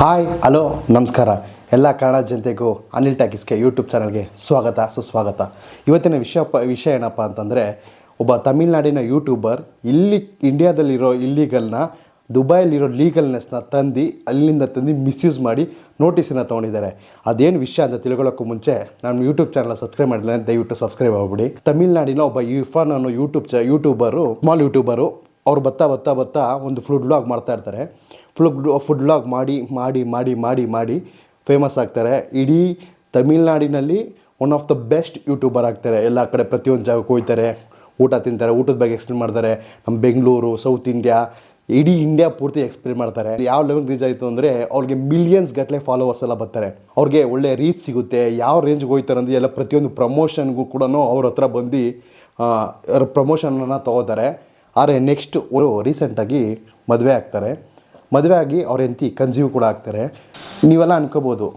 Hi hello ನಮಸ್ಕಾರ ಎಲ್ಲ Kannada ಜನತೆಗೂ Anil ಟಾಕೀಸ್ಗೆ YouTube ಚಾನಲ್ಗೆ ಸ್ವಾಗತ ಸುಸ್ವಾಗತ. ಇವತ್ತಿನ ವಿಷಯ ಏನಪ್ಪ ಅಂತಂದರೆ, ಒಬ್ಬ ತಮಿಳ್ನಾಡಿನ ಯೂಟ್ಯೂಬರ್ ಇಲ್ಲಿ ಇಂಡಿಯಾದಲ್ಲಿರೋ ಇಲ್ಲೀಗಲ್ನ ದುಬೈಲಿರೋ ಲೀಗಲ್ನೆಸ್ನ ಅಲ್ಲಿಂದ ತಂದು ಮಿಸ್ಯೂಸ್ ಮಾಡಿ ನೋಟಿಸನ್ನು ತೊಗೊಂಡಿದ್ದಾರೆ. ಅದೇನು ವಿಷಯ ಅಂತ ತಿಳ್ಕೊಳ್ಳೋಕ್ಕೂ ಮುಂಚೆ ನಾನು ಯೂಟ್ಯೂಬ್ ಚಾನಲ್ ಸಬ್ಸ್ಕ್ರೈಬ್ ಮಾಡಿಲ್ಲ, ದಯವಿಟ್ಟು ಸಬ್ಸ್ಕ್ರೈಬ್ ಆಗ್ಬಿಡಿ. ತಮಿಳ್ನಾಡಿನ ಒಬ್ಬ ಇರ್ಫಾನ್ ಅನ್ನೋ ಯೂಟ್ಯೂಬರು ಸ್ಮಾಲ್ ಯೂಟ್ಯೂಬರು ಅವ್ರು ಬರ್ತಾ ಒಂದು ಫುಡ್ ವ್ಲಾಗ್ ಮಾಡ್ತಾ ಇರ್ತಾರೆ. ಫುಡ್ ವ್ಲಾಗ್ ಮಾಡಿ ಫೇಮಸ್ ಆಗ್ತಾರೆ. ಇಡೀ ತಮಿಳ್ನಾಡಿನಲ್ಲಿ one of the best YouTuber ಆಗ್ತಾರೆ. ಎಲ್ಲ ಕಡೆ ಪ್ರತಿಯೊಂದು ಜಾಗಕ್ಕೆ ಹೋಗ್ತಾರೆ, ಊಟ ತಿಂತಾರೆ, ಊಟದ ಬಗ್ಗೆ ಎಕ್ಸ್ಪ್ಲೇನ್ ಮಾಡ್ತಾರೆ. ನಮ್ಮ ಬೆಂಗಳೂರು, ಸೌತ್ ಇಂಡಿಯಾ, ಇಡೀ ಇಂಡಿಯಾ ಪೂರ್ತಿ ಎಕ್ಸ್ಪ್ಲೇನ್ ಮಾಡ್ತಾರೆ. ಯಾವ ಲೆವೆಲ್ ರೀಚ್ ಆಯಿತು ಅಂದರೆ ಅವ್ರಿಗೆ ಮಿಲಿಯನ್ಸ್ ಗಟ್ಟಲೆ ಫಾಲೋವರ್ಸ್ ಎಲ್ಲ ಬರ್ತಾರೆ. ಅವ್ರಿಗೆ ಒಳ್ಳೆ ರೀಚ್ ಸಿಗುತ್ತೆ. ಯಾವ ರೇಂಜ್ಗೆ ಹೋಗ್ತಾರೆ ಅಂದರೆ ಎಲ್ಲ ಪ್ರತಿಯೊಂದು ಪ್ರಮೋಷನ್ಗೂ ಕೂಡ ಅವ್ರ ಹತ್ರ ಬಂದು ಪ್ರಮೋಷನನ್ನು ತೊಗೋತಾರೆ. ಆದರೆ ನೆಕ್ಸ್ಟ್ ಅವರು ರೀಸೆಂಟಾಗಿ ಮದುವೆ ಆಗ್ತಾರೆ. ಮದುವೆ ಆಗಿ ಅವ್ರ ಹೆಂಡತಿ ಕನ್ಸೀವ್ ಕೂಡ ಆಗ್ತಾರೆ. ನೀವೆಲ್ಲ ಅನ್ಕೋಬೋದು,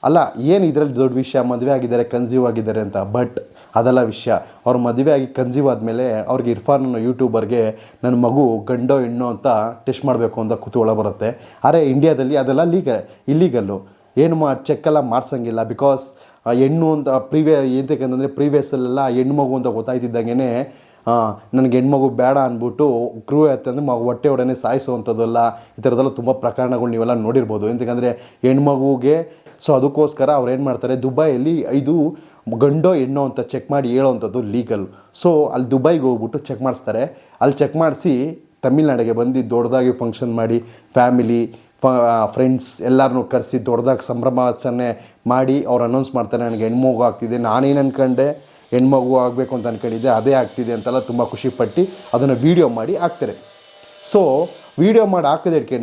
ಅಲ್ಲ ಏನು ಇದರಲ್ಲಿ ದೊಡ್ಡ ವಿಷಯ, ಮದುವೆ ಆಗಿದ್ದಾರೆ ಕನ್ಸೀವ್ ಆಗಿದ್ದಾರೆ ಅಂತ. ಬಟ್ ಅದೆಲ್ಲ ವಿಷಯ. ಅವ್ರು ಮದುವೆ ಆಗಿ ಕನ್ಸೀವ್ ಆದಮೇಲೆ ಅವ್ರಿಗೆ ಇರ್ಫಾನ್ ಅನ್ನೋ ಯೂಟ್ಯೂಬರ್ಗೆ ನನ್ನ ಮಗು ಗಂಡೋ ಹೆಣ್ಣೋ ಅಂತ ಟೆಸ್ಟ್ ಮಾಡಬೇಕು ಅಂತ ಕುತೂಹಲ ಬರುತ್ತೆ. ಆದರೆ ಇಂಡಿಯಾದಲ್ಲಿ ಅದೆಲ್ಲ ಇಲ್ಲೀಗಲ್ಲು. ಏನು ಚೆಕ್ಕೆಲ್ಲ ಮಾಡಿಸಂಗಿಲ್ಲ. ಬಿಕಾಸ್ ಹೆಣ್ಣು ಅಂತ ಏನಂತಂದರೆ ಪ್ರೀವಿಯಸ್ಸಲ್ಲೆಲ್ಲ ಹೆಣ್ಣು ಮಗು ಅಂತ ಗೊತ್ತಾಯ್ತಿದ್ದಂಗೆ ನನಗೆ ಹೆಣ್ಮಗು ಬೇಡ ಅಂದ್ಬಿಟ್ಟು ಅಂತಂದರೆ ಹೊಟ್ಟೆ ಒಡನೆ ಸಾಯಿಸುವಂಥದ್ದೆಲ್ಲ ಈ ಥರದ್ದೆಲ್ಲ ತುಂಬ ಪ್ರಕರಣಗಳು ನೀವೆಲ್ಲ ನೋಡಿರ್ಬೋದು. ಎಂತಕ್ಕಂದರೆ ಹೆಣ್ಮಗುಗೆ ಅದಕ್ಕೋಸ್ಕರ ಅವ್ರು ಏನು ಮಾಡ್ತಾರೆ, ದುಬೈಯಲ್ಲಿ ಇದು ಗಂಡೋ ಹೆಣ್ಣೋ ಅಂತ ಚೆಕ್ ಮಾಡಿ ಹೇಳೋವಂಥದ್ದು ಲೀಗಲ್. ಅಲ್ಲಿ ದುಬೈಗೆ ಹೋಗ್ಬಿಟ್ಟು ಚೆಕ್ ಮಾಡಿಸ್ತಾರೆ. ಅಲ್ಲಿ ಚೆಕ್ ಮಾಡಿಸಿ ತಮಿಳ್ನಾಡಿಗೆ ಬಂದು ದೊಡ್ಡದಾಗಿ ಫಂಕ್ಷನ್ ಮಾಡಿ ಫ್ಯಾಮಿಲಿ ಫ್ರೆಂಡ್ಸ್ ಎಲ್ಲರನ್ನೂ ಕರೆಸಿ ದೊಡ್ಡದಾಗಿ ಸಂಭ್ರಮಾಚರಣೆ ಮಾಡಿ ಅವ್ರು ಅನೌನ್ಸ್ ಮಾಡ್ತಾರೆ, ನನಗೆ ಹೆಣ್ಮಗು ಆಗ್ತಿದೆ, ನಾನೇನು ಅಂದ್ಕೊಂಡೆ ಹೆಣ್ಮಗು ಆಗಬೇಕು ಅಂತ ಅಂದ್ಕೊಂಡಿದ್ದೆ, ಅದೇ ಆಗ್ತಿದೆ ಅಂತೆಲ್ಲ ತುಂಬ ಖುಷಿಪಟ್ಟು ಅದನ್ನು ವೀಡಿಯೋ ಮಾಡಿ ಹಾಕ್ತಾರೆ. ವೀಡಿಯೋ ಮಾಡಿ ಹಾಕೋದಕ್ಕೆ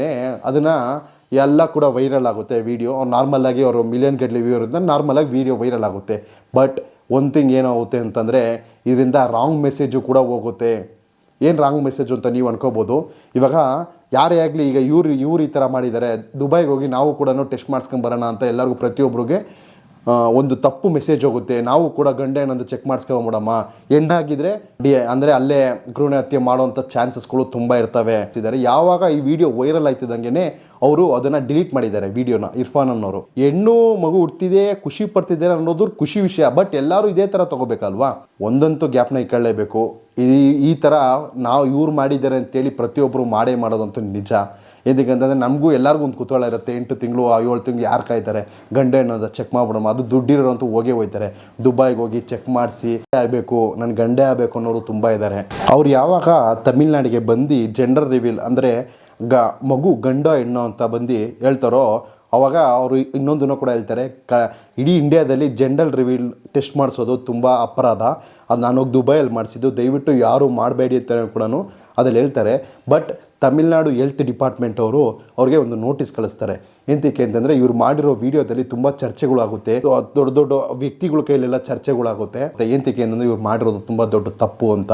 ಅದನ್ನು ಎಲ್ಲ ಕೂಡ ವೈರಲ್ ಆಗುತ್ತೆ. ವೀಡಿಯೋ ನಾರ್ಮಲಾಗಿ ಅವರು ಮಿಲಿಯನ್ ಗಟ್ಟಲೆ ವ್ಯೂ ಇರೋದ್ರಿಂದ ನಾರ್ಮಲಾಗಿ ವೀಡಿಯೋ ವೈರಲ್ ಆಗುತ್ತೆ. ಬಟ್ ಒಂದು ಥಿಂಗ್ ಏನಾಗುತ್ತೆ ಅಂತಂದರೆ, ಇದರಿಂದ ರಾಂಗ್ ಮೆಸೇಜು ಕೂಡ ಹೋಗುತ್ತೆ. ಏನು ರಾಂಗ್ ಮೆಸೇಜು ಅಂತ ನೀವು ಅನ್ಕೋಬೋದು. ಇವಾಗ ಯಾರೇ ಆಗಲಿ, ಈಗ ಇವ್ರು ಈ ಥರ ಮಾಡಿದ್ದಾರೆ, ದುಬೈಗೆ ಹೋಗಿ ನಾವು ಕೂಡ ಟೆಸ್ಟ್ ಮಾಡಿಸ್ಕೊಂಬರೋಣ ಅಂತ ಎಲ್ಲರಿಗೂ ಪ್ರತಿಯೊಬ್ಬರಿಗೆ ಒಂದು ತಪ್ಪು ಮೆಸೇಜ್ ಹೋಗುತ್ತೆ. ನಾವು ಕೂಡ ಗಂಡ ಏನಂತ ಚೆಕ್ ಮಾಡಿಸ್ಕೊಂಬಿಡಮ್ಮ, ಹೆಣ್ಣಾಗಿದ್ದರೆ ಅಂದರೆ ಅಲ್ಲೇ ಭ್ರೂಣ ಹತ್ಯೆ ಮಾಡೋವಂಥ ಚಾನ್ಸಸ್ಗಳು ತುಂಬ ಇರ್ತವೆ. ಯಾವಾಗ ಈ ವಿಡಿಯೋ ವೈರಲ್ ಆಯ್ತಿದ್ದಂಗೆ ಅವರು ಅದನ್ನು ಡಿಲೀಟ್ ಮಾಡಿದ್ದಾರೆ ವಿಡಿಯೋನ. ಇರ್ಫಾನ್ ಅನ್ನೋರು ಹೆಣ್ಣು ಮಗು ಹುಡ್ತಿದೆ, ಖುಷಿ ಪಡ್ತಿದ್ದಾರೆ ಅನ್ನೋದು ಖುಷಿ ವಿಷಯ. ಬಟ್ ಎಲ್ಲರೂ ಇದೇ ಥರ ತೊಗೋಬೇಕಲ್ವಾ? ಒಂದಂತೂ ಗ್ಯಾಪ್ನ ಇಟ್ಕೊಳ್ಳೇಬೇಕು. ಈ ಥರ ಇವ್ರು ಮಾಡಿದ್ದಾರೆ ಅಂತೇಳಿ ಪ್ರತಿಯೊಬ್ಬರು ಮಾಡೋದಂತೂ ನಿಜ. ಏನಕ್ಕಂತಂದರೆ ನಮಗೂ ಎಲ್ಲರಿಗೂ ಒಂದು ಕುತೂಹಲ ಇರುತ್ತೆ. 8 ತಿಂಗಳು 7 ತಿಂಗಳು ಯಾರು ಕಾಯ್ತಾರೆ, ಗಂಡ ಅನ್ನೋದು ಚೆಕ್ ಮಾಡ್ಬಿಡಮ್ಮ. ಅದು ದುಡ್ಡಿರೋಂತೂ ಹೋಗ್ತಾರೆ, ದುಬೈಗೆ ಹೋಗಿ ಚೆಕ್ ಮಾಡಿಸಿ ಆಗಬೇಕು, ನನ್ನ ಗಂಡೇ ಆಗಬೇಕು ಅನ್ನೋರು ತುಂಬ ಇದ್ದಾರೆ. ಅವ್ರು ಯಾವಾಗ ತಮಿಳ್ನಾಡಿಗೆ ಬಂದು ಜೆಂಡರ್ ರಿವೀಲ್ ಅಂದರೆ ಮಗು ಗಂಡೋ ಹೆಣ್ಣೋ ಅಂತ ಬಂದು ಹೇಳ್ತಾರೋ, ಆವಾಗ ಅವರು ಇನ್ನೊಂದನ್ನು ಕೂಡ ಹೇಳ್ತಾರೆ, ಇಡೀ ಇಂಡಿಯಾದಲ್ಲಿ ಜೆಂಡರ್ ರಿವೀಲ್ ಟೆಸ್ಟ್ ಮಾಡಿಸೋದು ತುಂಬ ಅಪರಾಧ, ಅದು ನಾನು ಹೋಗಿ ದುಬೈಯಲ್ಲಿ ಮಾಡಿಸಿದ್ದು, ದಯವಿಟ್ಟು ಯಾರು ಮಾಡಬೇಡಿ ಅಂತ ಕೂಡ ಅದ್ರಲ್ಲಿ ಹೇಳ್ತಾರೆ. ಬಟ್ ತಮಿಳ್ನಾಡು ಹೆಲ್ತ್ ಡಿಪಾರ್ಟ್ಮೆಂಟ್ ಅವ್ರಿಗೆ ಒಂದು ನೋಟಿಸ್ ಕಳಿಸ್ತಾರೆ. ಎಂತಕ್ಕೆ ಅಂತಂದರೆ, ಇವ್ರು ಮಾಡಿರೋ ವಿಡಿಯೋದಲ್ಲಿ ತುಂಬ ಚರ್ಚೆಗಳಾಗುತ್ತೆ, ದೊಡ್ಡ ದೊಡ್ಡ ವ್ಯಕ್ತಿಗಳ ಕೈಲೆಲ್ಲ ಚರ್ಚೆಗಳಾಗುತ್ತೆ. ಎಂತಕ್ಕೆ ಅಂತಂದರೆ ಇವ್ರು ಮಾಡಿರೋದು ತುಂಬ ದೊಡ್ಡ ತಪ್ಪು ಅಂತ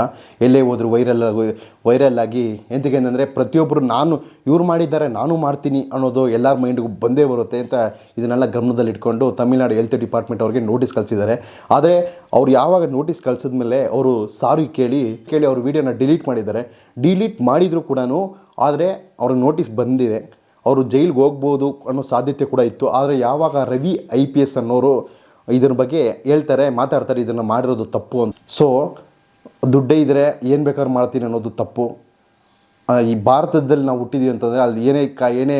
ಎಲ್ಲೇ ಹೋದ್ರು ವೈರಲ್ ಆಗಿ. ಎಂತಕ್ಕೆ ಅಂತಂದರೆ ಪ್ರತಿಯೊಬ್ಬರು ಇವ್ರು ಮಾಡಿದ್ದಾರೆ ನಾನು ಮಾಡ್ತೀನಿ ಅನ್ನೋದು ಎಲ್ಲರ ಮೈಂಡ್ಗೂ ಬಂದೇ ಬರುತ್ತೆ ಅಂತ ಇದನ್ನೆಲ್ಲ ಗಮನದಲ್ಲಿ ಇಟ್ಕೊಂಡು ತಮಿಳ್ನಾಡು ಹೆಲ್ತ್ ಡಿಪಾರ್ಟ್ಮೆಂಟ್ ಅವ್ರಿಗೆ ನೋಟಿಸ್ ಕಳಿಸಿದ್ದಾರೆ. ಆದರೆ ಅವ್ರು ಯಾವಾಗ ನೋಟಿಸ್ ಕಳಿಸಿದ್ಮೇಲೆ ಅವರು ಸಾರಿ ಕೇಳಿ ಅವ್ರ ವಿಡಿಯೋನ ಡಿಲೀಟ್ ಮಾಡಿದ್ದಾರೆ. ಡಿಲೀಟ್ ಮಾಡಿದರೂ ಕೂಡ ಆದರೆ ಅವ್ರಿಗೆ ನೋಟಿಸ್ ಬಂದಿದೆ, ಅವರು ಜೈಲಿಗೆ ಹೋಗ್ಬೋದು ಅನ್ನೋ ಸಾಧ್ಯತೆ ಕೂಡ ಇತ್ತು. ಆದರೆ ಯಾವಾಗ ರವಿ IPS ಅನ್ನೋರು ಇದ್ರ ಬಗ್ಗೆ ಮಾತಾಡ್ತಾರೆ, ಇದನ್ನು ಮಾಡಿರೋದು ತಪ್ಪು ಅಂತ. ದುಡ್ಡೇ ಇದ್ದರೆ ಏನು ಬೇಕಾದ್ರೂ ಮಾಡ್ತೀನಿ ಅನ್ನೋದು ತಪ್ಪು. ಈ ಭಾರತದಲ್ಲಿ ನಾವು ಹುಟ್ಟಿದ್ದೀವಿ ಅಂತಂದರೆ ಅಲ್ಲಿ ಏನೇ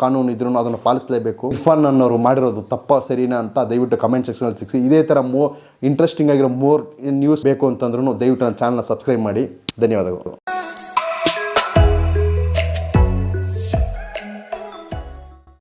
ಕಾನೂನು ಇದ್ರೂ ಅದನ್ನು ಪಾಲಿಸಲೇಬೇಕು. ಇರ್ಫಾನ್ ಅನ್ನೋರು ಮಾಡಿರೋದು ತಪ್ಪ ಸರಿನಾ ಅಂತ ದಯವಿಟ್ಟು ಕಮೆಂಟ್ ಸೆಕ್ಷನಲ್ಲಿ ಸಿಕ್ಸಿ. ಇದೇ ಥರ ಇಂಟ್ರೆಸ್ಟಿಂಗ್ ಆಗಿರೋ ನ್ಯೂಸ್ ಬೇಕು ಅಂತಂದ್ರೂ ದಯವಿಟ್ಟು ನನ್ನ ಚಾನಲ್ನ ಸಬ್ಸ್ಕ್ರೈಬ್ ಮಾಡಿ. ಧನ್ಯವಾದಗಳು.